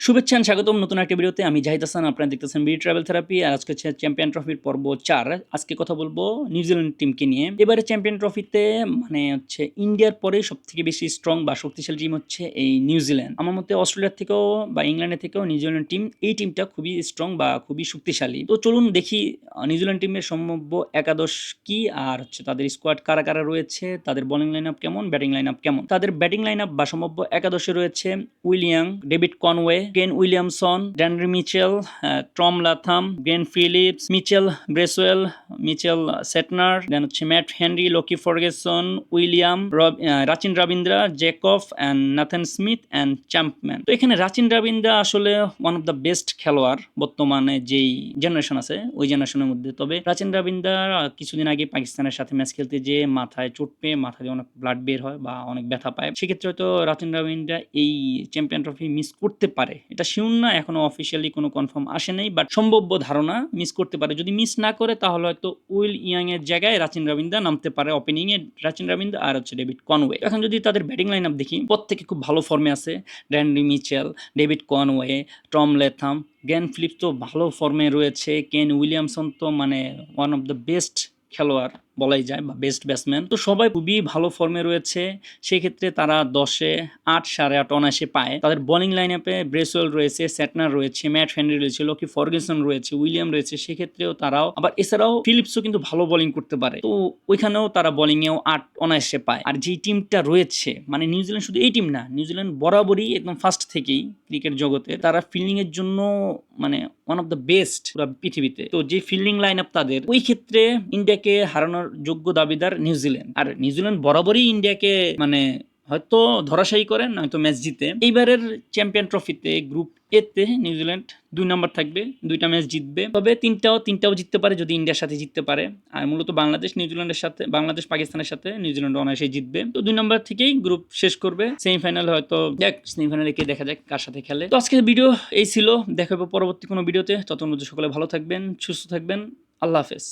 শুভেচ্ছা and স্বাগতম নতুন একটা ভিডিওতে। আমি জাহিদ হাসান, আপনারা দেখতেছেন বিডি ট্রাভেল থেরাপি। আর আজকে হচ্ছে চ্যাম্পিয়ন ট্রফির পর্ব 4। আজকে কথা বলবো নিউজিল্যান্ড টিমকে নিয়ে। এবারে চ্যাম্পিয়ন ট্রফিতে মানে হচ্ছে ইন্ডিয়ার পরে সবথেকে বেশি স্ট্রং বা শক্তিশালী টিম হচ্ছে এই নিউজিল্যান্ড। আমার মতে অস্ট্রেলিয়ার থেকেও বা ইংল্যান্ডের থেকেও নিউজিল্যান্ড টিম, এই টিমটা খুবই স্ট্রং বা খুবই শক্তিশালী। তো চলুন দেখি নিউজিল্যান্ড টিমের সম্ভাব্য একাদশ কি, আর হচ্ছে তাদের স্কোয়াড কারা কারা রয়েছে, তাদের বোলিং লাইন আপ কেমন, ব্যাটিং লাইন আপ কেমন। তাদের ব্যাটিং লাইন আপ বা সম্ভাব্য একাদশে রয়েছে William, David Conway, Kane Williamson, ড্যান্ড্রি Mitchell, Tom Latham, Glenn Phillips, Mitchell Bracewell, Mitchell Santner, then হচ্ছে Matt Henry, Lockie Ferguson, William, Rachin Ravindra, Jacob and Nathan Smith and Chapman. তো এখানে রাচিন রাবিন্দ্রা আসলে ওয়ান অফ দ্য বেস্ট খেলোয়াড় বর্তমানে যেই জেনারেশন আছে ওই জেনারেশনের মধ্যে। তবে রাচিন রাবিন্দ্রা কিছুদিন আগে পাকিস্তানের সাথে ম্যাচ খেলতে যে মাথায় চোট পেয়ে মাথা দিয়ে অনেক ব্লাড বের হয় বা অনেক ব্যথা পায়, সেক্ষেত্রে হয়তো রাচিন রাবিন্দ্রা এই চ্যাম্পিয়ন ট্রফি মিস করতে পারে। এটা শিওর না, এখনো অফিসিয়ালি কোনো কনফার্ম আসে নাই, বাট সম্ভাব্য ধারণা মিস করতে পারে। যদি মিস না করে তাহলে হয়তো উইল ইয়াং এর জায়গায় রাচিন রাবিন্দ্রা নামতে পারে ওপেনিং এ, রাচিন রাবিন্দ্রা আর হচ্ছে ডেভিড কনওয়ে। এখন যদি তাদের ব্যাটিং লাইন আপ দেখি, প্রত্যেকে খুব ভালো ফর্মে আছে। Dandy Mitchell, David Conway, Tom Latham, Glenn Phillips তো ভালো ফর্মে রয়েছে। কেন উইলিয়ামসন তো মানে ওয়ান অফ দ্য বেস্ট খেলোয়াড় বলাই যায় বা বেস্ট ব্যাটসম্যান। তো সবাই খুবই ভালো ফর্মে রয়েছে। সেক্ষেত্রে তারা 10-এ 8, 8.5 অনায়াসে পায়। তাদের বোলিং লাইন আপে ব্রেসওয়েল রয়েছে, সেটনার রয়েছে, ম্যাট হেনরি রয়েছে, লকি ফার্গুসন রয়েছে, উইলিয়াম রয়েছে। সেক্ষেত্রেও তারাও আবার এছাড়াও ফিলিপসও কিন্তু ভালো বোলিং করতে পারে। তো ওইখানেও তারা বোলিংয়েও 8 অনায়াসে পায়। আর যেই টিমটা রয়েছে মানে নিউজিল্যান্ড শুধু এই টিম না, নিউজিল্যান্ড বরাবরই একদম ফার্স্ট থেকেই ক্রিকেট জগতে তারা ফিল্ডিং এর জন্য মানে ওয়ান অফ দ্য বেস্ট পুরো পৃথিবীতে। তো যে ফিল্ডিং লাইন আপ তাদের, ওই ক্ষেত্রে ইন্ডিয়াকে হারানোর যোগ্য দাবিদার নিউজিল্যান্ড। আর নিউজিল্যান্ড বরাবরই ইন্ডিয়াকে মানে হয়তো ধরাশায়ী করে, নয়তো ম্যাচ জিতে। এইবারের চ্যাম্পিয়ন ট্রফিতে গ্রুপ এতে নিউজিল্যান্ড 2 নাম্বার থাকবে, 2টা ম্যাচ জিতবে। তবে তিনটাও জিততে পারে যদি ইন্ডিয়ার সাথে জিততে পারে। আর মূলত বাংলাদেশ নিউজিল্যান্ডের সাথে, বাংলাদেশ পাকিস্তানের সাথে নিউজিল্যান্ড অনায়াসে জিতবে। তো 2 নাম্বার থেকেই গ্রুপ শেষ করবে। সেমিফাইনাল হয়তো দেখ, সেমিফাইনালে কে দেখা যাক কার সাথে খেলে। তো আজকের ভিডিও এই ছিল, দেখা হবে পরবর্তী কোনো ভিডিওতে। ততক্ষণ সকলে ভালো থাকবেন, সুস্থ থাকবেন। আল্লাহ হাফেজ।